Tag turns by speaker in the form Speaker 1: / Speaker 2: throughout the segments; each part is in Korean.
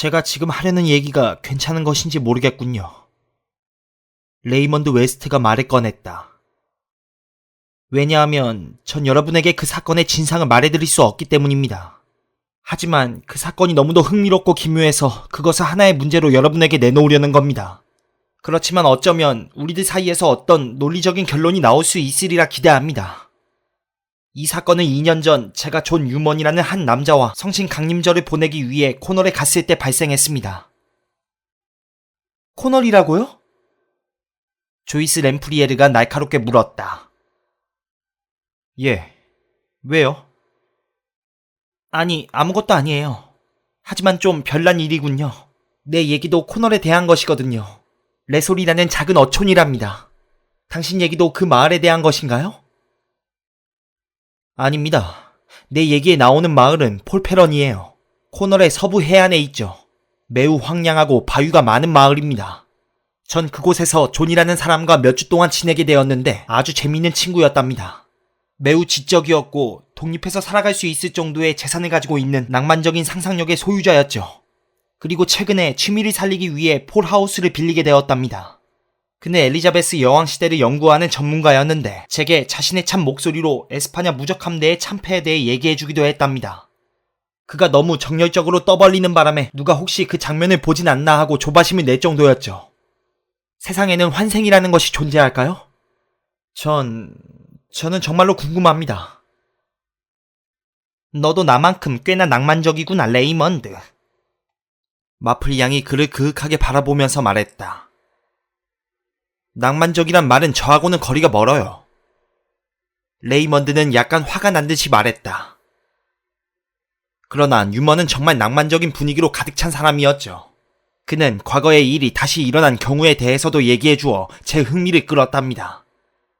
Speaker 1: 제가 지금 하려는 얘기가 괜찮은 것인지 모르겠군요. 레이먼드 웨스트가 말을 꺼냈다. 왜냐하면 전 여러분에게 그 사건의 진상을 말해드릴 수 없기 때문입니다. 하지만 그 사건이 너무도 흥미롭고 기묘해서 그것을 하나의 문제로 여러분에게 내놓으려는 겁니다. 그렇지만 어쩌면 우리들 사이에서 어떤 논리적인 결론이 나올 수 있으리라 기대합니다. 이 사건은 2년 전 제가 존 유먼이라는 한 남자와 성신 강림절을 보내기 위해 코널에 갔을 때 발생했습니다. 코널이라고요? 조이스 램프리에르가 날카롭게 물었다. 예. 왜요? 아니, 아무것도 아니에요. 하지만 좀 별난 일이군요. 내 얘기도 코널에 대한 것이거든요. 레솔이라는 작은 어촌이랍니다. 당신 얘기도 그 마을에 대한 것인가요? 아닙니다. 내 얘기에 나오는 마을은 폴페런이에요. 코널의 서부 해안에 있죠. 매우 황량하고 바위가 많은 마을입니다. 전 그곳에서 존이라는 사람과 몇 주 동안 지내게 되었는데 아주 재미있는 친구였답니다. 매우 지적이었고 독립해서 살아갈 수 있을 정도의 재산을 가지고 있는 낭만적인 상상력의 소유자였죠. 그리고 최근에 취미를 살리기 위해 폴하우스를 빌리게 되었답니다. 그는 엘리자베스 여왕 시대를 연구하는 전문가였는데 제게 자신의 참 목소리로 에스파냐 무적 함대의 참패에 대해 얘기해주기도 했답니다. 그가 너무 정열적으로 떠벌리는 바람에 누가 혹시 그 장면을 보진 않나 하고 조바심을 낼 정도였죠. 세상에는 환생이라는 것이 존재할까요? 저는 정말로 궁금합니다. 너도 나만큼 꽤나 낭만적이구나, 레이먼드. 마플 양이 그를 그윽하게 바라보면서 말했다. 낭만적이란 말은 저하고는 거리가 멀어요. 레이먼드는 약간 화가 난 듯이 말했다. 그러나 유먼은 정말 낭만적인 분위기로 가득 찬 사람이었죠. 그는 과거의 일이 다시 일어난 경우에 대해서도 얘기해주어 제 흥미를 끌었답니다.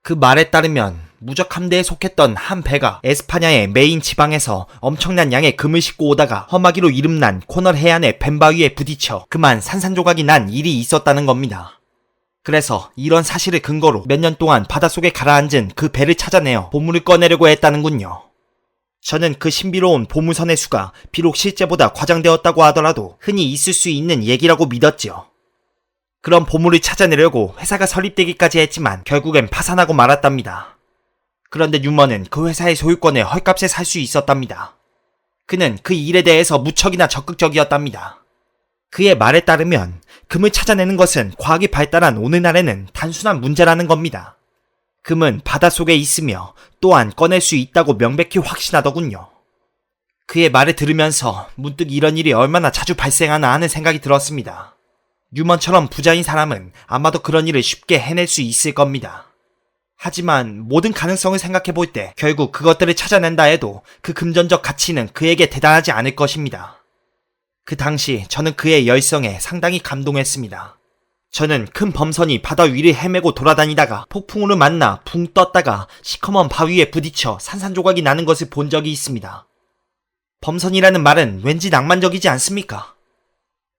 Speaker 1: 그 말에 따르면 무적 함대에 속했던 한 배가 에스파냐의 메인 지방에서 엄청난 양의 금을 싣고 오다가 험하기로 이름난 코널 해안의 뱀바위에 부딪혀 그만 산산조각이 난 일이 있었다는 겁니다. 그래서 이런 사실을 근거로 몇 년 동안 바닷속에 가라앉은 그 배를 찾아내어 보물을 꺼내려고 했다는군요. 저는 그 신비로운 보물선의 수가 비록 실제보다 과장되었다고 하더라도 흔히 있을 수 있는 얘기라고 믿었지요. 그런 보물을 찾아내려고 회사가 설립되기까지 했지만 결국엔 파산하고 말았답니다. 그런데 유먼은 그 회사의 소유권을 헐값에 살 수 있었답니다. 그는 그 일에 대해서 무척이나 적극적이었답니다. 그의 말에 따르면 금을 찾아내는 것은 과학이 발달한 오늘날에는 단순한 문제라는 겁니다. 금은 바닷속에 있으며 또한 꺼낼 수 있다고 명백히 확신하더군요. 그의 말을 들으면서 문득 이런 일이 얼마나 자주 발생하나 하는 생각이 들었습니다. 유먼처럼 부자인 사람은 아마도 그런 일을 쉽게 해낼 수 있을 겁니다. 하지만 모든 가능성을 생각해 볼 때 결국 그것들을 찾아낸다 해도 그 금전적 가치는 그에게 대단하지 않을 것입니다. 그 당시 저는 그의 열성에 상당히 감동했습니다. 저는 큰 범선이 바다 위를 헤매고 돌아다니다가 폭풍우를 만나 붕 떴다가 시커먼 바위에 부딪혀 산산조각이 나는 것을 본 적이 있습니다. 범선이라는 말은 왠지 낭만적이지 않습니까?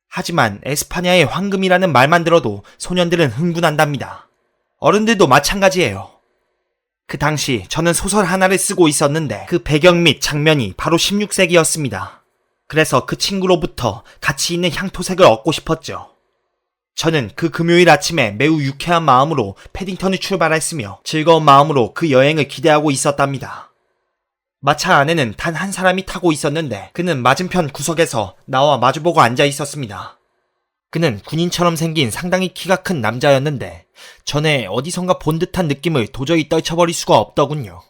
Speaker 1: 하지만 에스파냐의 황금이라는 말만 들어도 소년들은 흥분한답니다. 어른들도 마찬가지예요. 그 당시 저는 소설 하나를 쓰고 있었는데 그 배경 및 장면이 바로 16세기였습니다. 그래서 그 친구로부터 가치 있는 향토색을 얻고 싶었죠. 저는 그 금요일 아침에 매우 유쾌한 마음으로 패딩턴을 출발했으며 즐거운 마음으로 그 여행을 기대하고 있었답니다. 마차 안에는 단 한 사람이 타고 있었는데 그는 맞은편 구석에서 나와 마주보고 앉아 있었습니다. 그는 군인처럼 생긴 상당히 키가 큰 남자였는데 전에 어디선가 본 듯한 느낌을 도저히 떨쳐버릴 수가 없더군요.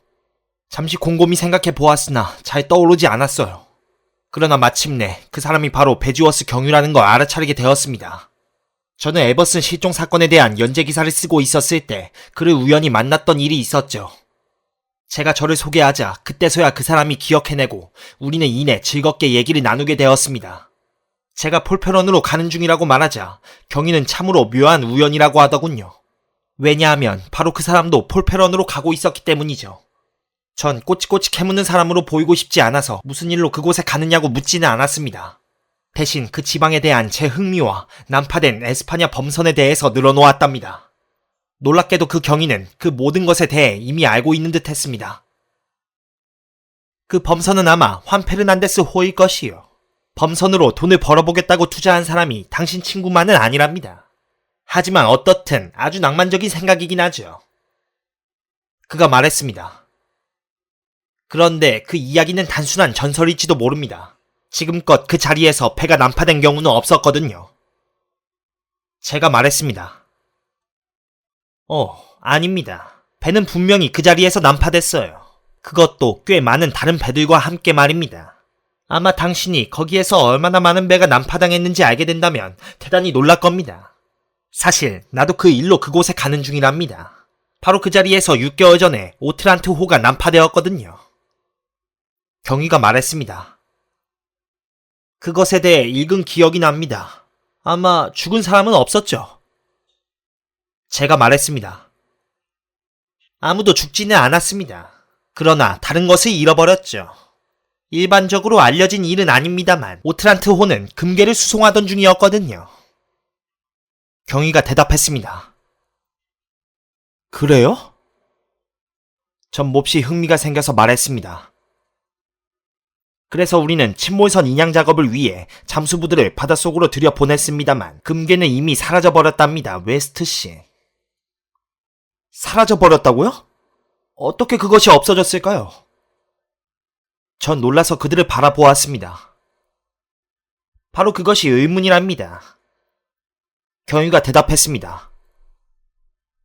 Speaker 1: 잠시 곰곰이 생각해 보았으나 잘 떠오르지 않았어요. 그러나 마침내 그 사람이 바로 베지워스 경유라는 걸 알아차리게 되었습니다. 저는 에버슨 실종 사건에 대한 연재 기사를 쓰고 있었을 때 그를 우연히 만났던 일이 있었죠. 제가 저를 소개하자 그때서야 그 사람이 기억해내고 우리는 이내 즐겁게 얘기를 나누게 되었습니다. 제가 폴페런으로 가는 중이라고 말하자 경위는 참으로 묘한 우연이라고 하더군요. 왜냐하면 바로 그 사람도 폴페런으로 가고 있었기 때문이죠. 전 꼬치꼬치 캐묻는 사람으로 보이고 싶지 않아서 무슨 일로 그곳에 가느냐고 묻지는 않았습니다. 대신 그 지방에 대한 제 흥미와 난파된 에스파냐 범선에 대해서 늘어놓았답니다. 놀랍게도 그 경위는 그 모든 것에 대해 이미 알고 있는 듯 했습니다. 그 범선은 아마 환 페르난데스 호일 것이요. 범선으로 돈을 벌어보겠다고 투자한 사람이 당신 친구만은 아니랍니다. 하지만 어떻든 아주 낭만적인 생각이긴 하죠. 그가 말했습니다. 그런데 그 이야기는 단순한 전설일지도 모릅니다. 지금껏 그 자리에서 배가 난파된 경우는 없었거든요. 제가 말했습니다. 아닙니다. 배는 분명히 그 자리에서 난파됐어요. 그것도 꽤 많은 다른 배들과 함께 말입니다. 아마 당신이 거기에서 얼마나 많은 배가 난파당했는지 알게 된다면 대단히 놀랄 겁니다. 사실 나도 그 일로 그곳에 가는 중이랍니다. 바로 그 자리에서 6개월 전에 오트란트호가 난파되었거든요. 경위가 말했습니다. 그것에 대해 읽은 기억이 납니다. 아마 죽은 사람은 없었죠. 제가 말했습니다. 아무도 죽지는 않았습니다. 그러나 다른 것을 잃어버렸죠. 일반적으로 알려진 일은 아닙니다만 오트란트호는 금괴를 수송하던 중이었거든요. 경위가 대답했습니다. 그래요? 전 몹시 흥미가 생겨서 말했습니다. 그래서 우리는 침몰선 인양 작업을 위해 잠수부들을 바닷속으로 들여보냈습니다만 금괴는 이미 사라져버렸답니다. 웨스트씨. 사라져버렸다고요? 어떻게 그것이 없어졌을까요? 전 놀라서 그들을 바라보았습니다. 바로 그것이 의문이랍니다. 경위가 대답했습니다.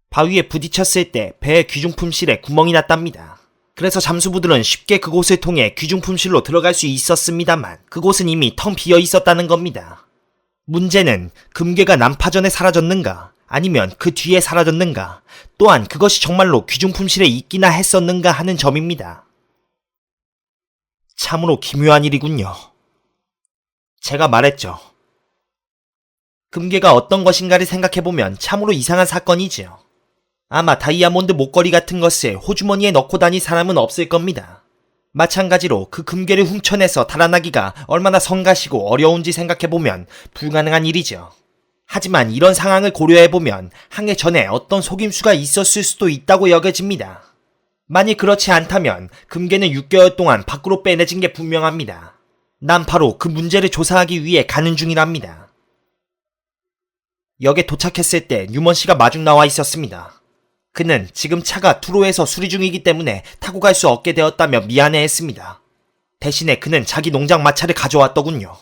Speaker 1: 바위에 부딪혔을 때 배의 귀중품실에 구멍이 났답니다. 그래서 잠수부들은 쉽게 그곳을 통해 귀중품실로 들어갈 수 있었습니다만 그곳은 이미 텅 비어 있었다는 겁니다. 문제는 금괴가 난파 전에 사라졌는가 아니면 그 뒤에 사라졌는가 또한 그것이 정말로 귀중품실에 있기나 했었는가 하는 점입니다. 참으로 기묘한 일이군요. 제가 말했죠. 금괴가 어떤 것인가를 생각해보면 참으로 이상한 사건이지요. 아마 다이아몬드 목걸이 같은 것을 호주머니에 넣고 다닐 사람은 없을 겁니다. 마찬가지로 그 금괴를 훔쳐내서 달아나기가 얼마나 성가시고 어려운지 생각해보면 불가능한 일이죠. 하지만 이런 상황을 고려해보면 항해 전에 어떤 속임수가 있었을 수도 있다고 여겨집니다. 만일 그렇지 않다면 금괴는 6개월 동안 밖으로 빼내진 게 분명합니다. 난 바로 그 문제를 조사하기 위해 가는 중이랍니다. 역에 도착했을 때 뉴먼 씨가 마중 나와 있었습니다. 그는 지금 차가 투로에서 수리 중이기 때문에 타고 갈 수 없게 되었다며 미안해했습니다. 대신에 그는 자기 농장 마차를 가져왔더군요.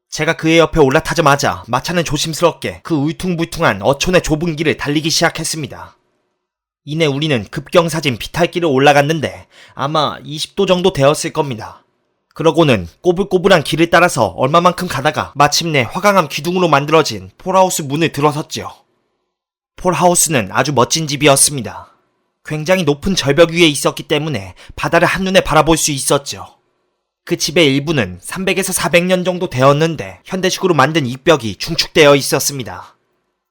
Speaker 1: 제가 그의 옆에 올라타자마자 마차는 조심스럽게 그 울퉁불퉁한 어촌의 좁은 길을 달리기 시작했습니다. 이내 우리는 급경사진 비탈길을 올라갔는데 아마 20도 정도 되었을 겁니다. 그러고는 꼬불꼬불한 길을 따라서 얼마만큼 가다가 마침내 화강암 기둥으로 만들어진 폴하우스 문을 들어섰지요. 폴하우스는 아주 멋진 집이었습니다. 굉장히 높은 절벽 위에 있었기 때문에 바다를 한눈에 바라볼 수 있었죠. 그 집의 일부는 300에서 400년 정도 되었는데 현대식으로 만든 입벽이 중축되어 있었습니다.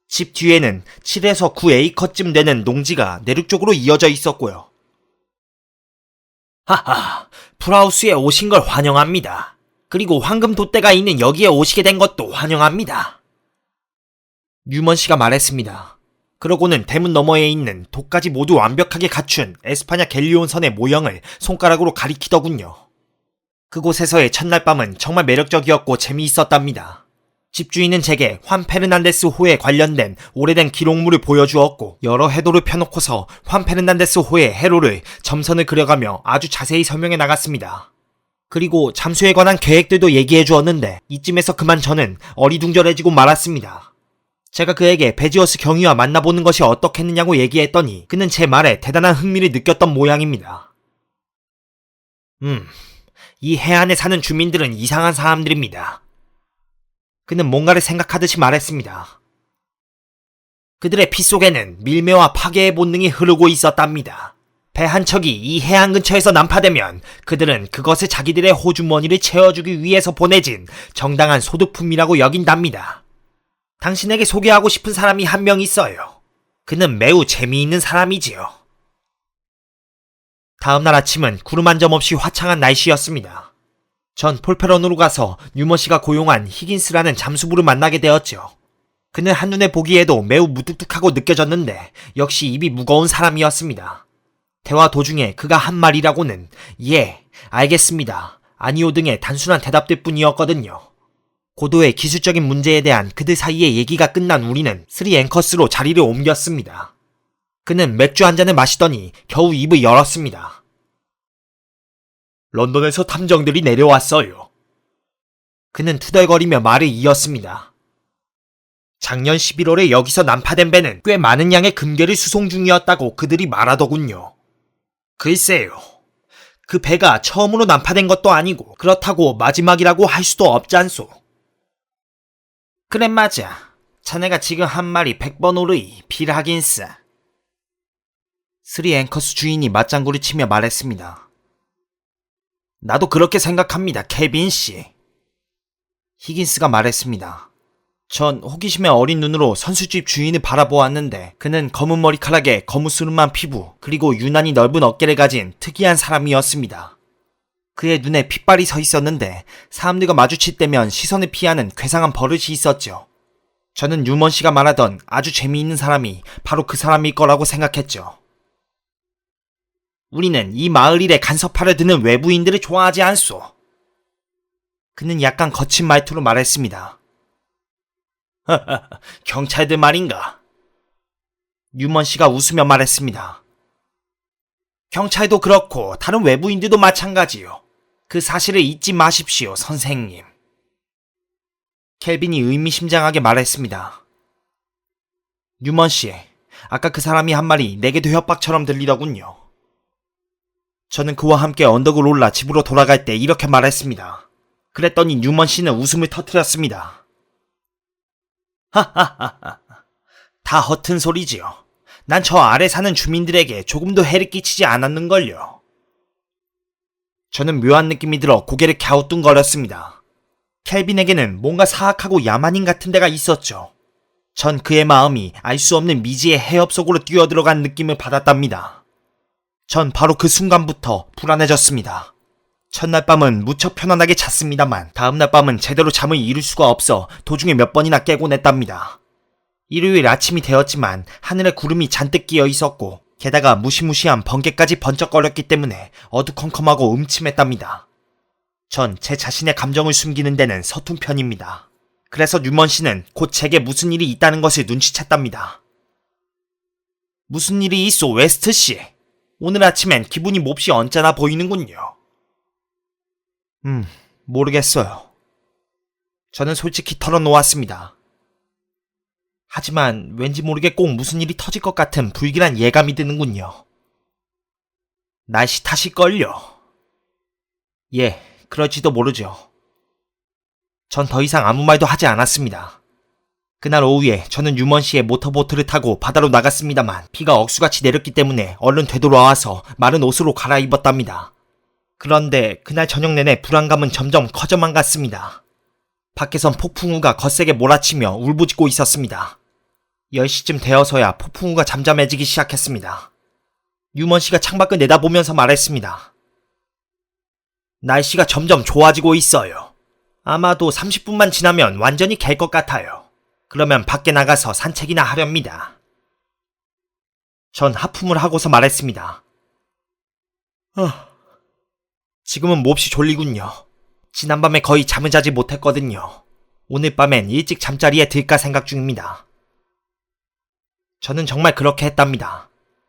Speaker 1: 집 뒤에는 7에서 9에이커쯤 되는 농지가 내륙 쪽으로 이어져 있었고요. 하하, 폴하우스에 오신 걸 환영합니다. 그리고 황금 돛대가 있는 여기에 오시게 된 것도 환영합니다. 뉴먼 씨가 말했습니다. 그러고는 대문 너머에 있는 돛까지 모두 완벽하게 갖춘 에스파냐 갤리온 선의 모형을 손가락으로 가리키더군요. 그곳에서의 첫날 밤은 정말 매력적이었고 재미있었답니다. 집주인은 제게 환 페르난데스 호에 관련된 오래된 기록물을 보여주었고 여러 해도를 펴놓고서 환 페르난데스 호의 해로를 점선을 그려가며 아주 자세히 설명해 나갔습니다. 그리고 잠수에 관한 계획들도 얘기해 주었는데 이쯤에서 그만 저는 어리둥절해지고 말았습니다. 제가 그에게 베지어스 경위와 만나보는 것이 어떻겠느냐고 얘기했더니 그는 제 말에 대단한 흥미를 느꼈던 모양입니다. 이 해안에 사는 주민들은 이상한 사람들입니다. 그는 뭔가를 생각하듯이 말했습니다. 그들의 피 속에는 밀매와 파괴의 본능이 흐르고 있었답니다. 배 한 척이 이 해안 근처에서 난파되면 그들은 그것을 자기들의 호주머니를 채워주기 위해서 보내진 정당한 소득품이라고 여긴답니다. 당신에게 소개하고 싶은 사람이 한 명 있어요. 그는 매우 재미있는 사람이지요. 다음날 아침은 구름 한 점 없이 화창한 날씨였습니다. 전 폴페런으로 가서 뉴먼 씨가 고용한 히긴스라는 잠수부를 만나게 되었죠. 그는 한눈에 보기에도 매우 무뚝뚝하고 느껴졌는데 역시 입이 무거운 사람이었습니다. 대화 도중에 그가 한 말이라고는 예, 알겠습니다, 아니요 등의 단순한 대답들 뿐이었거든요. 고도의 기술적인 문제에 대한 그들 사이의 얘기가 끝난 우리는 3 앵커스로 자리를 옮겼습니다. 그는 맥주 한 잔을 마시더니 겨우 입을 열었습니다. 런던에서 탐정들이 내려왔어요. 그는 투덜거리며 말을 이었습니다. 작년 11월에 여기서 난파된 배는 꽤 많은 양의 금괴를 수송 중이었다고 그들이 말하더군요. 글쎄요. 그 배가 처음으로 난파된 것도 아니고 그렇다고 마지막이라고 할 수도 없잖소. 그래 맞아. 자네가 지금 한 말이 100번 오르이 빌 하긴스. 3 앵커스 주인이 맞장구를 치며 말했습니다. 나도 그렇게 생각합니다, 케빈 씨. 히긴스가 말했습니다. 전 호기심에 어린 눈으로 선술집 주인을 바라보았는데 그는 검은 머리카락에 거무스름한 피부 그리고 유난히 넓은 어깨를 가진 특이한 사람이었습니다. 그의 눈에 핏발이 서 있었는데 사람들과 마주칠 때면 시선을 피하는 괴상한 버릇이 있었죠. 저는 유먼 씨가 말하던 아주 재미있는 사람이 바로 그 사람일 거라고 생각했죠. 우리는 이 마을 일에 간섭하려 드는 외부인들을 좋아하지 않소. 그는 약간 거친 말투로 말했습니다. 경찰들 말인가? 유먼 씨가 웃으며 말했습니다. 경찰도 그렇고 다른 외부인들도 마찬가지요. 그 사실을 잊지 마십시오, 선생님. 켈빈이 의미심장하게 말했습니다. 유먼 씨, 아까 그 사람이 한 말이 내게도 협박처럼 들리더군요. 저는 그와 함께 언덕을 올라 집으로 돌아갈 때 이렇게 말했습니다. 그랬더니 유먼 씨는 웃음을 터뜨렸습니다. 하하하하. 다 허튼 소리지요. 난 저 아래 사는 주민들에게 조금도 해를 끼치지 않았는걸요. 저는 묘한 느낌이 들어 고개를 갸우뚱거렸습니다. 켈빈에게는 뭔가 사악하고 야만인 같은 데가 있었죠. 전 그의 마음이 알 수 없는 미지의 해협 속으로 뛰어들어간 느낌을 받았답니다. 전 바로 그 순간부터 불안해졌습니다. 첫날 밤은 무척 편안하게 잤습니다만 다음날 밤은 제대로 잠을 이룰 수가 없어 도중에 몇 번이나 깨곤 했답니다. 일요일 아침이 되었지만 하늘에 구름이 잔뜩 끼어 있었고 게다가 무시무시한 번개까지 번쩍거렸기 때문에 어두컴컴하고 음침했답니다. 전 제 자신의 감정을 숨기는 데는 서툰 편입니다. 그래서 유먼 씨는 곧 제게 무슨 일이 있다는 것을 눈치챘답니다. 무슨 일이 있어, 웨스트 씨? 오늘 아침엔 기분이 몹시 언짢아 보이는군요. 모르겠어요. 저는 솔직히 털어놓았습니다. 하지만 왠지 모르게 꼭 무슨 일이 터질 것 같은 불길한 예감이 드는군요. 날씨 탓일걸요. 예, 그럴지도 모르죠. 전 더 이상 아무 말도 하지 않았습니다. 그날 오후에 저는 유먼 씨의 모터보트를 타고 바다로 나갔습니다만 비가 억수같이 내렸기 때문에 얼른 되돌아와서 마른 옷으로 갈아입었답니다. 그런데 그날 저녁 내내 불안감은 점점 커져만 갔습니다. 밖에선 폭풍우가 거세게 몰아치며 울부짖고 있었습니다. 10시쯤 되어서야 폭풍우가 잠잠해지기 시작했습니다. 유먼 씨가 창밖을 내다보면서 말했습니다. 날씨가 점점 좋아지고 있어요. 아마도 30분만 지나면 완전히 갤 것 같아요. 그러면 밖에 나가서 산책이나 하렵니다. 전 하품을 하고서 말했습니다. 지금은 몹시 졸리군요. 지난밤에 거의 잠을 자지 못했거든요. 오늘 밤엔 일찍 잠자리에 들까 생각 중입니다. 저는 정말 그렇게 했답니다.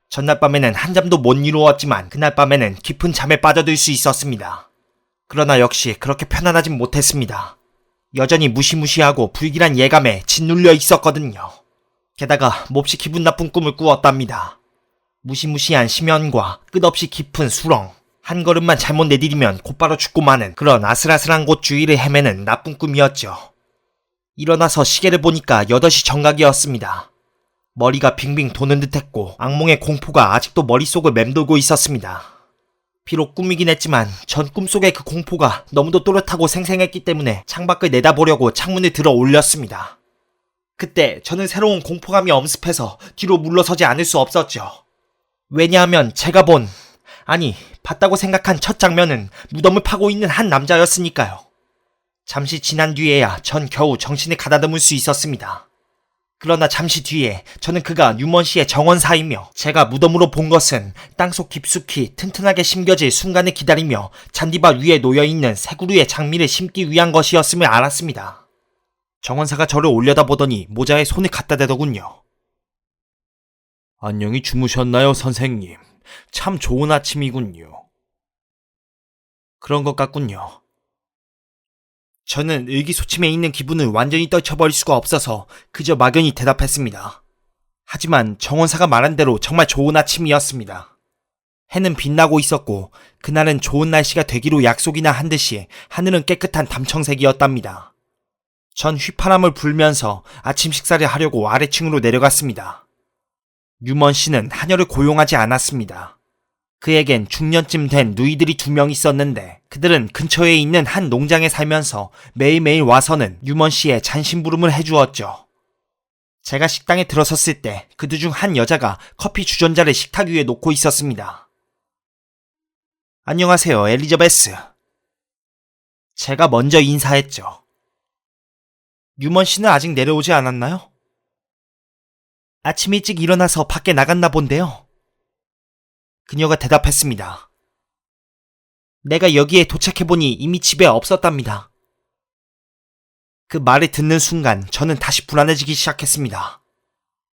Speaker 1: 전날 밤에는 한잠도 못 이루었지만 그날 밤에는 깊은 잠에 빠져들 수 있었습니다. 그러나 역시 그렇게 편안하진 못했습니다. 여전히 무시무시하고 불길한 예감에 짓눌려 있었거든요. 게다가 몹시 기분 나쁜 꿈을 꾸었답니다. 무시무시한 심연과 끝없이 깊은 수렁, 한 걸음만 잘못 내디디면 곧바로 죽고 마는 그런 아슬아슬한 곳 주위를 헤매는 나쁜 꿈이었죠. 일어나서 시계를 보니까 8시 정각이었습니다. 머리가 빙빙 도는 듯했고 악몽의 공포가 아직도 머릿속을 맴돌고 있었습니다. 비록 꿈이긴 했지만 전 꿈속의 그 공포가 너무도 또렷하고 생생했기 때문에 창밖을 내다보려고 창문을 들어 올렸습니다. 그때 저는 새로운 공포감이 엄습해서 뒤로 물러서지 않을 수 없었죠. 왜냐하면 제가 봤다고 생각한 첫 장면은 무덤을 파고 있는 한 남자였으니까요. 잠시 지난 뒤에야 전 겨우 정신을 가다듬을 수 있었습니다. 그러나 잠시 뒤에 저는 그가 유먼 씨의 정원사이며 제가 무덤으로 본 것은 땅속 깊숙이 튼튼하게 심겨질 순간을 기다리며 잔디밭 위에 놓여있는 새구루의 장미를 심기 위한 것이었음을 알았습니다. 정원사가 저를 올려다보더니 모자에 손을 갖다 대더군요. 안녕히 주무셨나요, 선생님? 참 좋은 아침이군요. 그런 것 같군요. 저는 의기소침해 있는 기분을 완전히 떨쳐버릴 수가 없어서 그저 막연히 대답했습니다. 하지만 정원사가 말한 대로 정말 좋은 아침이었습니다. 해는 빛나고 있었고 그날은 좋은 날씨가 되기로 약속이나 한 듯이 하늘은 깨끗한 담청색이었답니다. 전 휘파람을 불면서 아침 식사를 하려고 아래층으로 내려갔습니다. 유먼 씨는 하녀를 고용하지 않았습니다. 그에겐 중년쯤 된 누이들이 2명 있었는데 그들은 근처에 있는 한 농장에 살면서 매일매일 와서는 유먼 씨의 잔심부름을 해주었죠. 제가 식당에 들어섰을 때 그들 중 한 여자가 커피 주전자를 식탁 위에 놓고 있었습니다. 안녕하세요, 엘리자베스. 제가 먼저 인사했죠. 유먼 씨는 아직 내려오지 않았나요? 아침 일찍 일어나서 밖에 나갔나 본데요. 그녀가 대답했습니다. 내가 여기에 도착해보니 이미 집에 없었답니다. 그 말을 듣는 순간 저는 다시 불안해지기 시작했습니다.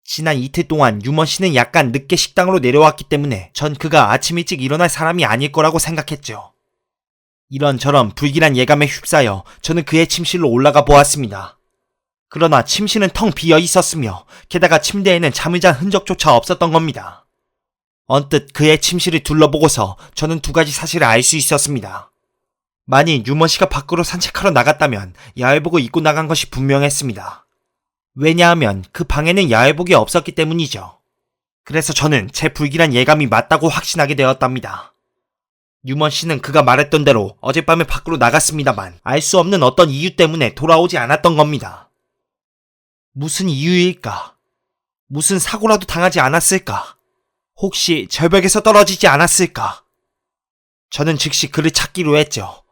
Speaker 1: 지난 이틀 동안 유먼 씨는 약간 늦게 식당으로 내려왔기 때문에 전 그가 아침 일찍 일어날 사람이 아닐 거라고 생각했죠. 이런저런 불길한 예감에 휩싸여 저는 그의 침실로 올라가 보았습니다. 그러나 침실은 텅 비어 있었으며 게다가 침대에는 잠을 잔 흔적조차 없었던 겁니다. 언뜻 그의 침실을 둘러보고서 저는 2가지 사실을 알 수 있었습니다. 만일 유먼 씨가 밖으로 산책하러 나갔다면 야외복을 입고 나간 것이 분명했습니다. 왜냐하면 그 방에는 야외복이 없었기 때문이죠. 그래서 저는 제 불길한 예감이 맞다고 확신하게 되었답니다. 유먼 씨는 그가 말했던 대로 어젯밤에 밖으로 나갔습니다만 알 수 없는 어떤 이유 때문에 돌아오지 않았던 겁니다. 무슨 이유일까? 무슨 사고라도 당하지 않았을까? 혹시 절벽에서 떨어지지 않았을까? 저는 즉시 그를 찾기로 했죠.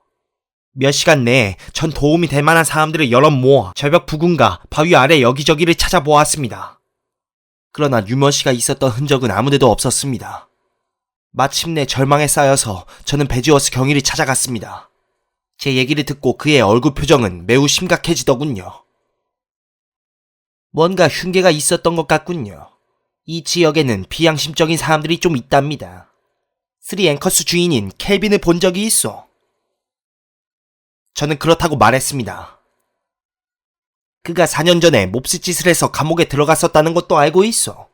Speaker 1: 몇 시간 내에 전 도움이 될 만한 사람들을 여럿 모아 절벽 부근과 바위 아래 여기저기를 찾아보았습니다. 그러나 유먼 씨가 있었던 흔적은 아무데도 없었습니다. 마침내 절망에 쌓여서 저는 베지어스 경위를 찾아갔습니다. 제 얘기를 듣고 그의 얼굴 표정은 매우 심각해지더군요. 뭔가 흉계가 있었던 것 같군요. 이 지역에는 비양심적인 사람들이 좀 있답니다. 3앵커스 주인인 켈빈을 본 적이 있어. 저는 그렇다고 말했습니다. 그가 4년 전에 몹쓸 짓을 해서 감옥에 들어갔었다는 것도 알고 있어.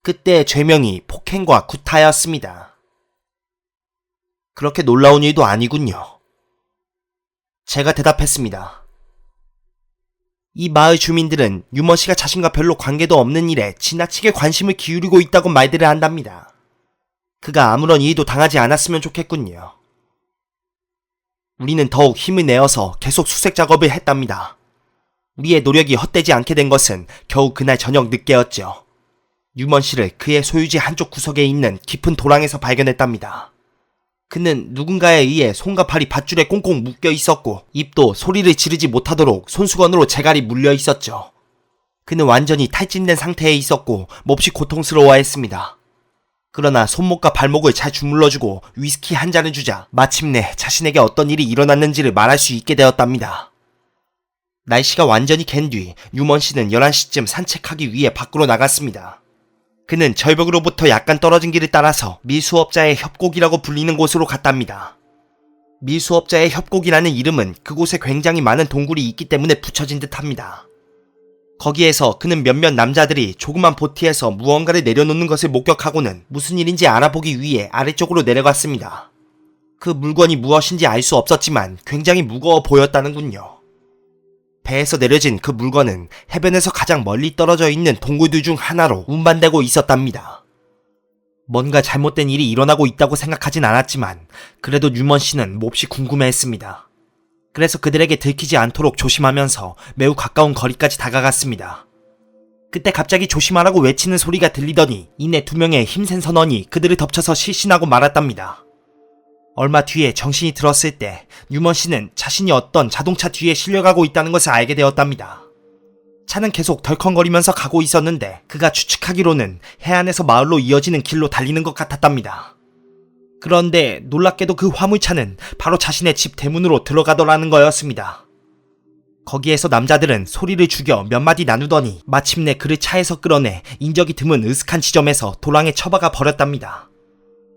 Speaker 1: 그때 죄명이 폭행과 구타였습니다. 그렇게 놀라운 일도 아니군요. 제가 대답했습니다. 이 마을 주민들은 유먼 씨가 자신과 별로 관계도 없는 일에 지나치게 관심을 기울이고 있다고 말들을 한답니다. 그가 아무런 일도 당하지 않았으면 좋겠군요. 우리는 더욱 힘을 내어서 계속 수색 작업을 했답니다. 우리의 노력이 헛되지 않게 된 것은 겨우 그날 저녁 늦게였죠. 유먼 씨를 그의 소유지 한쪽 구석에 있는 깊은 도랑에서 발견했답니다. 그는 누군가에 의해 손과 팔이 밧줄에 꽁꽁 묶여 있었고 입도 소리를 지르지 못하도록 손수건으로 재갈이 물려 있었죠. 그는 완전히 탈진된 상태에 있었고 몹시 고통스러워했습니다. 그러나 손목과 발목을 잘 주물러주고 위스키 한 잔을 주자 마침내 자신에게 어떤 일이 일어났는지를 말할 수 있게 되었답니다. 날씨가 완전히 갠 뒤 유먼 씨는 11시쯤 산책하기 위해 밖으로 나갔습니다. 그는 절벽으로부터 약간 떨어진 길을 따라서 밀수업자의 협곡이라고 불리는 곳으로 갔답니다. 밀수업자의 협곡이라는 이름은 그곳에 굉장히 많은 동굴이 있기 때문에 붙여진 듯합니다. 거기에서 그는 몇몇 남자들이 조그만 보트에서 무언가를 내려놓는 것을 목격하고는 무슨 일인지 알아보기 위해 아래쪽으로 내려갔습니다. 그 물건이 무엇인지 알 수 없었지만 굉장히 무거워 보였다는군요. 배에서 내려진 그 물건은 해변에서 가장 멀리 떨어져 있는 동굴들 중 하나로 운반되고 있었답니다. 뭔가 잘못된 일이 일어나고 있다고 생각하진 않았지만 그래도 유먼 씨는 몹시 궁금해했습니다. 그래서 그들에게 들키지 않도록 조심하면서 매우 가까운 거리까지 다가갔습니다. 그때 갑자기 조심하라고 외치는 소리가 들리더니 이내 2명의 힘센 선원이 그들을 덮쳐서 실신하고 말았답니다. 얼마 뒤에 정신이 들었을 때 유먼 씨는 자신이 어떤 자동차 뒤에 실려가고 있다는 것을 알게 되었답니다. 차는 계속 덜컹거리면서 가고 있었는데 그가 추측하기로는 해안에서 마을로 이어지는 길로 달리는 것 같았답니다. 그런데 놀랍게도 그 화물차는 바로 자신의 집 대문으로 들어가더라는 거였습니다. 거기에서 남자들은 소리를 죽여 몇 마디 나누더니 마침내 그를 차에서 끌어내 인적이 드문 으슥한 지점에서 도랑에 처박아 버렸답니다.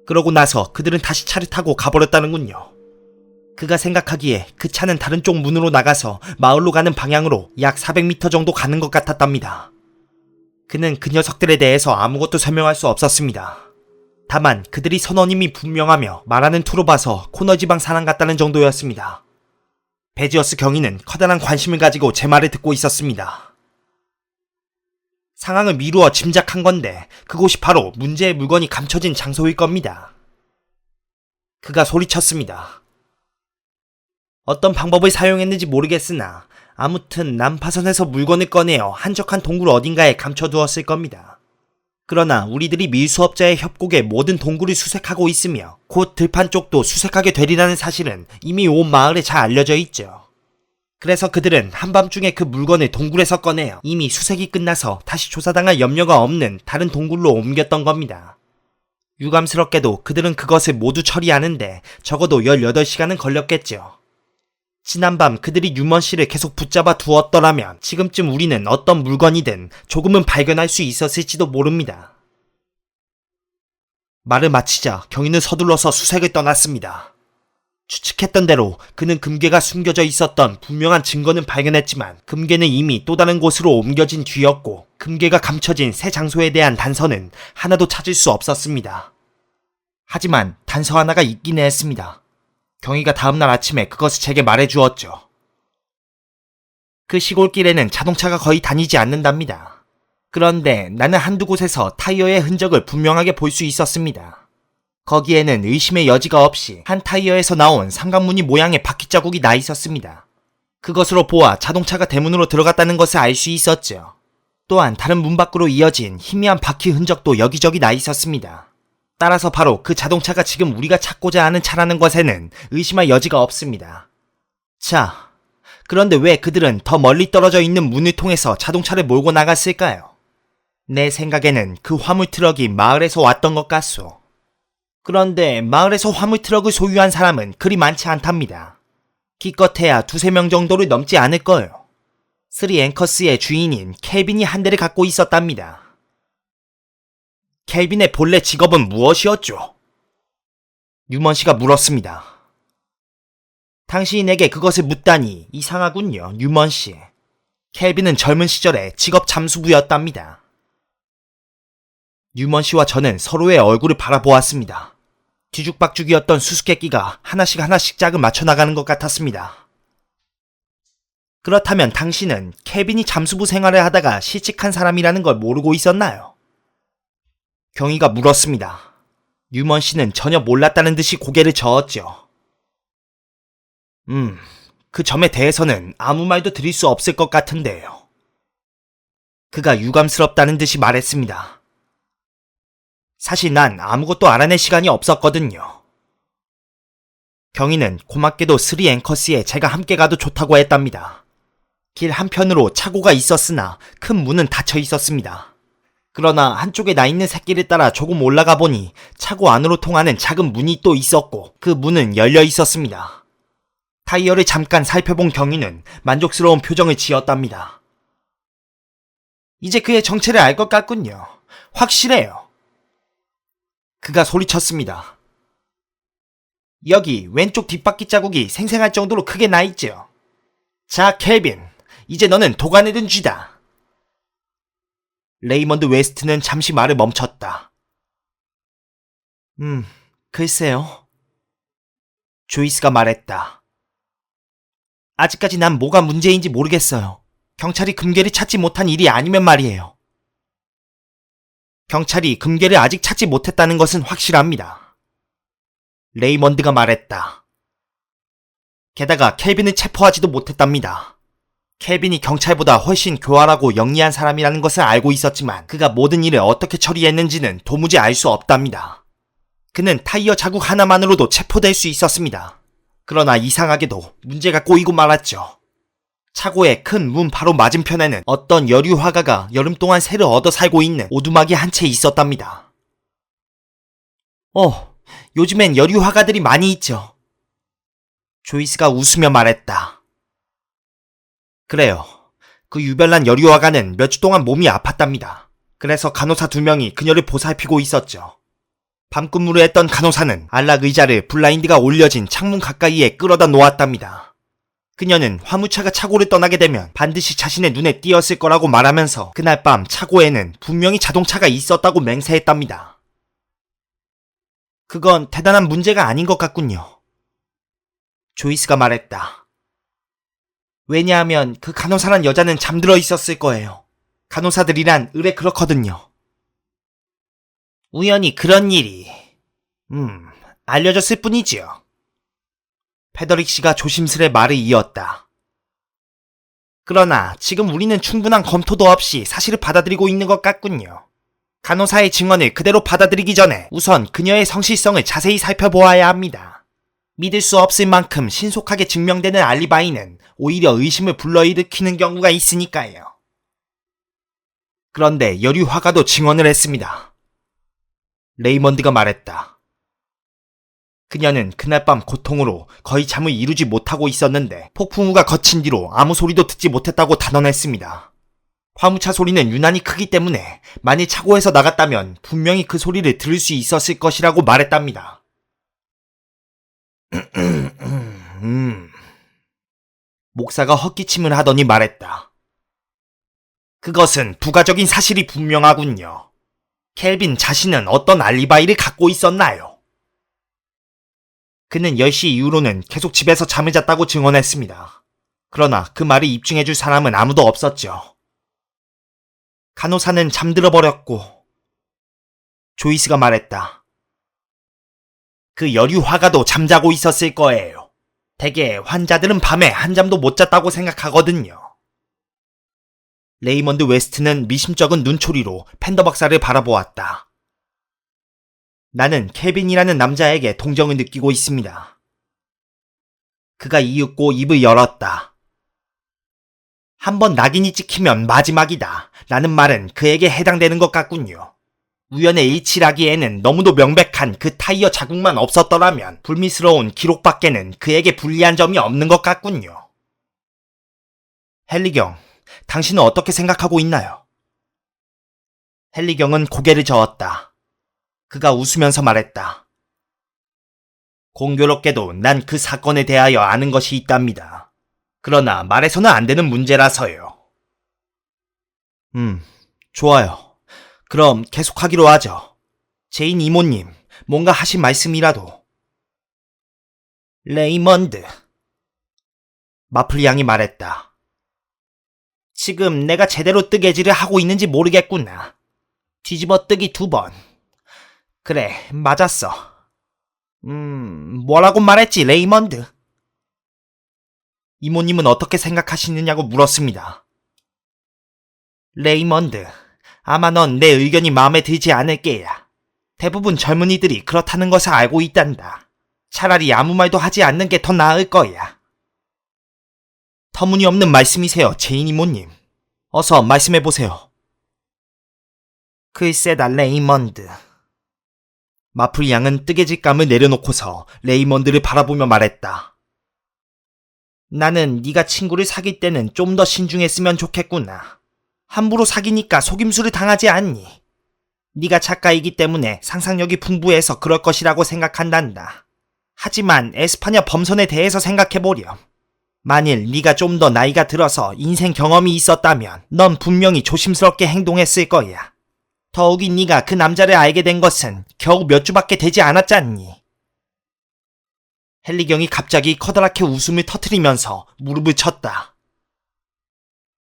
Speaker 1: 그러고 나서 그들은 다시 차를 타고 가버렸다는군요. 그가 생각하기에 그 차는 다른 쪽 문으로 나가서 마을로 가는 방향으로 약 400m 정도 가는 것 같았답니다. 그는 그 녀석들에 대해서 아무것도 설명할 수 없었습니다. 다만 그들이 선원임이 분명하며 말하는 투로 봐서 코너지방 사람 같다는 정도였습니다. 베지어스 경위는 커다란 관심을 가지고 제 말을 듣고 있었습니다. 상황을 미루어 짐작한 건데 그곳이 바로 문제의 물건이 감춰진 장소일 겁니다. 그가 소리쳤습니다. 어떤 방법을 사용했는지 모르겠으나 아무튼 난파선에서 물건을 꺼내어 한적한 동굴 어딘가에 감춰두었을 겁니다. 그러나 우리들이 밀수업자의 협곡에 모든 동굴을 수색하고 있으며 곧 들판 쪽도 수색하게 되리라는 사실은 이미 온 마을에 잘 알려져 있죠. 그래서 그들은 한밤중에 그 물건을 동굴에서 꺼내어 이미 수색이 끝나서 다시 조사당할 염려가 없는 다른 동굴로 옮겼던 겁니다. 유감스럽게도 그들은 그것을 모두 처리하는데 적어도 18시간은 걸렸겠죠. 지난밤 그들이 유먼 씨를 계속 붙잡아 두었더라면 지금쯤 우리는 어떤 물건이든 조금은 발견할 수 있었을지도 모릅니다. 말을 마치자 경위는 서둘러서 수색을 떠났습니다. 추측했던 대로 그는 금괴가 숨겨져 있었던 분명한 증거는 발견했지만 금괴는 이미 또 다른 곳으로 옮겨진 뒤였고 금괴가 감춰진 새 장소에 대한 단서는 하나도 찾을 수 없었습니다. 하지만 단서 하나가 있긴 했습니다. 경위가 다음날 아침에 그것을 제게 말해주었죠. 그 시골길에는 자동차가 거의 다니지 않는답니다. 그런데 나는 한두 곳에서 타이어의 흔적을 분명하게 볼 수 있었습니다. 거기에는 의심의 여지가 없이 한 타이어에서 나온 삼각무늬 모양의 바퀴 자국이 나 있었습니다. 그것으로 보아 자동차가 대문으로 들어갔다는 것을 알 수 있었죠. 또한 다른 문 밖으로 이어진 희미한 바퀴 흔적도 여기저기 나 있었습니다. 따라서 바로 그 자동차가 지금 우리가 찾고자 하는 차라는 것에는 의심할 여지가 없습니다. 자, 그런데 왜 그들은 더 멀리 떨어져 있는 문을 통해서 자동차를 몰고 나갔을까요? 내 생각에는 그 화물 트럭이 마을에서 왔던 것 같소. 그런데 마을에서 화물 트럭을 소유한 사람은 그리 많지 않답니다. 기껏해야 2-3명 정도를 넘지 않을 거예요. 3앵커스의 주인인 켈빈이 한 대를 갖고 있었답니다. 켈빈의 본래 직업은 무엇이었죠? 유먼 씨가 물었습니다. 당신이 내게 그것을 묻다니 이상하군요, 유먼 씨. 켈빈은 젊은 시절에 직업 잠수부였답니다. 유먼 씨와 저는 서로의 얼굴을 바라보았습니다. 뒤죽박죽이었던 수수께끼가 하나씩 짝을 맞춰나가는 것 같았습니다. 그렇다면 당신은 켈빈이 잠수부 생활을 하다가 실직한 사람이라는 걸 모르고 있었나요? 경위가 물었습니다. 유먼 씨는 전혀 몰랐다는 듯이 고개를 저었죠. 그 점에 대해서는 아무 말도 드릴 수 없을 것 같은데요. 그가 유감스럽다는 듯이 말했습니다. 사실 난 아무것도 알아낼 시간이 없었거든요. 경위는 고맙게도 3앵커스에 제가 함께 가도 좋다고 했답니다. 길 한편으로 차고가 있었으나 큰 문은 닫혀 있었습니다. 그러나 한쪽에 나 있는 새길을 따라 조금 올라가 보니 차고 안으로 통하는 작은 문이 또 있었고 그 문은 열려 있었습니다. 타이어를 잠깐 살펴본 경위는 만족스러운 표정을 지었답니다. 이제 그의 정체를 알 것 같군요. 확실해요. 그가 소리쳤습니다. 여기 왼쪽 뒷바퀴 자국이 생생할 정도로 크게 나 있죠. 자, 켈빈, 이제 너는 도가내든 쥐다. 레이먼드 웨스트는 잠시 말을 멈췄다. 글쎄요. 조이스가 말했다. 아직까지 난 뭐가 문제인지 모르겠어요. 경찰이 금괴를 찾지 못한 일이 아니면 말이에요. 경찰이 금괴를 아직 찾지 못했다는 것은 확실합니다. 레이먼드가 말했다. 게다가 켈빈을 체포하지도 못했답니다. 켈빈이 경찰보다 훨씬 교활하고 영리한 사람이라는 것을 알고 있었지만 그가 모든 일을 어떻게 처리했는지는 도무지 알 수 없답니다. 그는 타이어 자국 하나만으로도 체포될 수 있었습니다. 그러나 이상하게도 문제가 꼬이고 말았죠. 차고의 큰 문 바로 맞은편에는 어떤 여류 화가가 여름 동안 새를 얻어 살고 있는 오두막이 한 채 있었답니다. 요즘엔 여류 화가들이 많이 있죠. 조이스가 웃으며 말했다. 그래요. 그 유별난 여류화가는 몇 주 동안 몸이 아팠답니다. 그래서 간호사 2명이 그녀를 보살피고 있었죠. 밤근무를 했던 간호사는 안락 의자를 블라인드가 올려진 창문 가까이에 끌어다 놓았답니다. 그녀는 화물차가 차고를 떠나게 되면 반드시 자신의 눈에 띄었을 거라고 말하면서 그날 밤 차고에는 분명히 자동차가 있었다고 맹세했답니다. 그건 대단한 문제가 아닌 것 같군요. 조이스가 말했다. 왜냐하면 그 간호사란 여자는 잠들어 있었을 거예요. 간호사들이란 의뢰 그렇거든요. 우연히 그런 일이 알려졌을 뿐이지요. 페더릭 씨가 조심스레 말을 이었다. 그러나 지금 우리는 충분한 검토도 없이 사실을 받아들이고 있는 것 같군요. 간호사의 증언을 그대로 받아들이기 전에 우선 그녀의 성실성을 자세히 살펴보아야 합니다. 믿을 수 없을 만큼 신속하게 증명되는 알리바이는 오히려 의심을 불러일으키는 경우가 있으니까요. 그런데 여류 화가도 증언을 했습니다. 레이먼드가 말했다. 그녀는 그날 밤 고통으로 거의 잠을 이루지 못하고 있었는데 폭풍우가 거친 뒤로 아무 소리도 듣지 못했다고 단언했습니다. 화물차 소리는 유난히 크기 때문에 만일 차고에서 나갔다면 분명히 그 소리를 들을 수 있었을 것이라고 말했답니다. 목사가 헛기침을 하더니 말했다. 그것은 부가적인 사실이 분명하군요. 켈빈 자신은 어떤 알리바이를 갖고 있었나요? 그는 10시 이후로는 계속 집에서 잠을 잤다고 증언했습니다. 그러나 그 말을 입증해줄 사람은 아무도 없었죠. 간호사는 잠들어 버렸고, 조이스가 말했다. 그 여류 화가도 잠자고 있었을 거예요. 대개 환자들은 밤에 한잠도 못 잤다고 생각하거든요. 레이먼드 웨스트는 미심쩍은 눈초리로 팬더 박사를 바라보았다. 나는 켈빈이라는 남자에게 동정을 느끼고 있습니다. 그가 이윽고 입을 열었다. 한번 낙인이 찍히면 마지막이다 라는 말은 그에게 해당되는 것 같군요. 우연의 일치라기에는 너무도 명백한 그 타이어 자국만 없었더라면 불미스러운 기록밖에는 그에게 불리한 점이 없는 것 같군요. 헨리경, 당신은 어떻게 생각하고 있나요? 헨리경은 고개를 저었다. 그가 웃으면서 말했다. 공교롭게도 난 그 사건에 대하여 아는 것이 있답니다. 그러나 말해서는 안 되는 문제라서요. 좋아요. 그럼 계속하기로 하죠. 제인 이모님, 뭔가 하신 말씀이라도. 레이먼드. 마플 양이 말했다. 지금 내가 제대로 뜨개질을 하고 있는지 모르겠구나. 뒤집어 뜨기 2번. 그래, 맞았어. 뭐라고 말했지, 레이먼드? 이모님은 어떻게 생각하시느냐고 물었습니다. 레이먼드, 아마 넌 내 의견이 마음에 들지 않을 게야. 대부분 젊은이들이 그렇다는 것을 알고 있단다. 차라리 아무 말도 하지 않는 게 더 나을 거야. 터무니없는 말씀이세요, 제인 이모님. 어서 말씀해보세요. 글쎄다, 레이먼드. 마플 양은 뜨개질감을 내려놓고서 레이먼드를 바라보며 말했다. 나는 네가 친구를 사귈 때는 좀 더 신중했으면 좋겠구나. 함부로 사귀니까 속임수를 당하지 않니? 네가 작가이기 때문에 상상력이 풍부해서 그럴 것이라고 생각한단다. 하지만 에스파냐 범선에 대해서 생각해보렴. 만일 네가 좀 더 나이가 들어서 인생 경험이 있었다면 넌 분명히 조심스럽게 행동했을 거야. 더욱이 네가 그 남자를 알게 된 것은 겨우 몇 주밖에 되지 않았잖니. 헨리경이 갑자기 커다랗게 웃음을 터뜨리면서 무릎을 쳤다.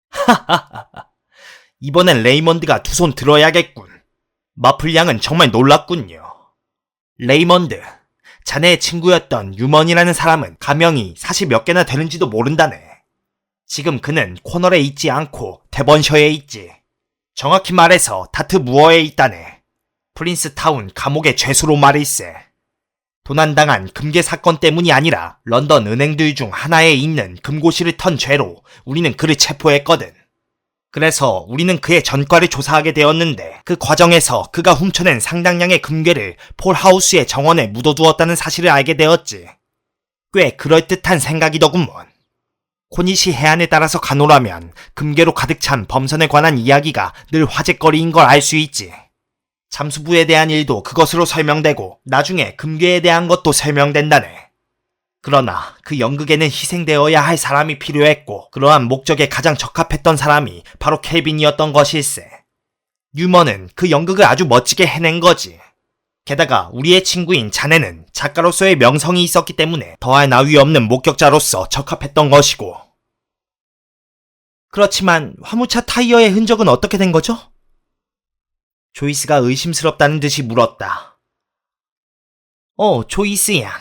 Speaker 1: 하하하하. 이번엔 레이먼드가 두 손 들어야겠군. 마플 양은 정말 놀랐군요. 레이먼드, 자네의 친구였던 유먼이라는 사람은 가명이 사실 몇 개나 되는지도 모른다네. 지금 그는 코널에 있지 않고 데번셔에 있지. 정확히 말해서 다트 무어에 있다네. 프린스타운 감옥의 죄수로 말일세. 도난당한 금괴 사건 때문이 아니라 런던 은행들 중 하나에 있는 금고실을 턴 죄로 우리는 그를 체포했거든. 그래서 우리는 그의 전과를 조사하게 되었는데 그 과정에서 그가 훔쳐낸 상당량의 금괴를 폴 하우스의 정원에 묻어두었다는 사실을 알게 되었지. 꽤 그럴듯한 생각이더구먼. 코닛이 해안에 따라서 가노라면 금괴로 가득 찬 범선에 관한 이야기가 늘 화제거리인 걸 알 수 있지. 잠수부에 대한 일도 그것으로 설명되고 나중에 금괴에 대한 것도 설명된다네. 그러나 그 연극에는 희생되어야 할 사람이 필요했고 그러한 목적에 가장 적합했던 사람이 바로 켈빈이었던 것일세. 유머는 그 연극을 아주 멋지게 해낸 거지. 게다가 우리의 친구인 자네는 작가로서의 명성이 있었기 때문에 더할 나위 없는 목격자로서 적합했던 것이고. 그렇지만 화물차 타이어의 흔적은 어떻게 된 거죠? 조이스가 의심스럽다는 듯이 물었다. 조이스 양.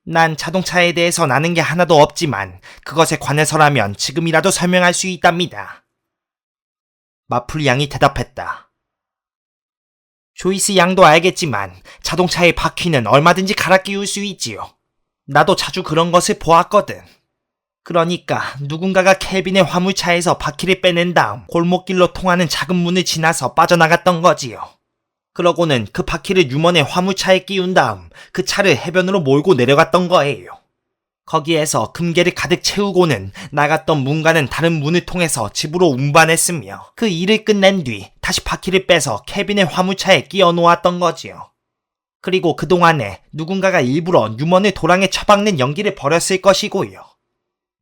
Speaker 1: 난 자동차에 대해서 아는 게 하나도 없지만 그것에 관해서라면 지금이라도 설명할 수 있답니다. 마플 양이 대답했다. 조이스 양도 알겠지만 자동차의 바퀴는 얼마든지 갈아 끼울 수 있지요. 나도 자주 그런 것을 보았거든. 그러니까 누군가가 켈빈의 화물차에서 바퀴를 빼낸 다음 골목길로 통하는 작은 문을 지나서 빠져나갔던 거지요. 그러고는 그 바퀴를 유먼의 화물차에 끼운 다음 그 차를 해변으로 몰고 내려갔던 거예요. 거기에서 금괴를 가득 채우고는 나갔던 문과는 다른 문을 통해서 집으로 운반했으며 그 일을 끝낸 뒤 다시 바퀴를 빼서 켈빈의 화물차에 끼워 놓았던 거지요. 그리고 그동안에 누군가가 일부러 유먼을 도랑에 처박는 연기를 벌였을 것이고요.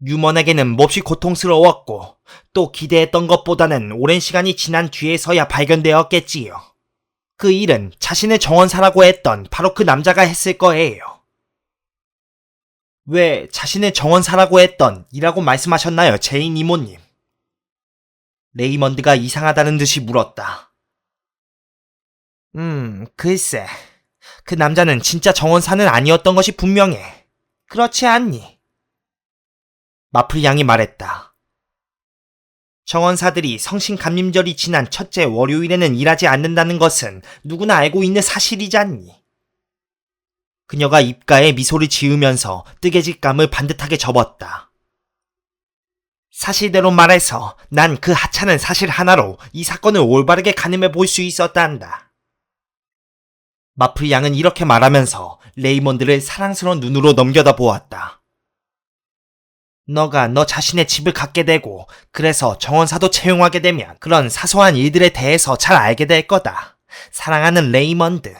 Speaker 1: 유먼에게는 몹시 고통스러웠고 또 기대했던 것보다는 오랜 시간이 지난 뒤에서야 발견되었겠지요. 그 일은 자신의 정원사라고 했던 바로 그 남자가 했을 거예요. 왜 자신의 정원사라고 했던 이라고 말씀하셨나요, 제인 이모님? 레이먼드가 이상하다는 듯이 물었다. 글쎄. 그 남자는 진짜 정원사는 아니었던 것이 분명해. 그렇지 않니? 마플 양이 말했다. 정원사들이 성신감림절이 지난 첫째 월요일에는 일하지 않는다는 것은 누구나 알고 있는 사실이잖니. 그녀가 입가에 미소를 지으면서 뜨개질감을 반듯하게 접었다. 사실대로 말해서 난 그 하찮은 사실 하나로 이 사건을 올바르게 가늠해 볼 수 있었단다. 마플 양은 이렇게 말하면서 레이먼드를 사랑스러운 눈으로 넘겨다 보았다. 너가 너 자신의 집을 갖게 되고 그래서 정원사도 채용하게 되면 그런 사소한 일들에 대해서 잘 알게 될 거다. 사랑하는 레이먼드.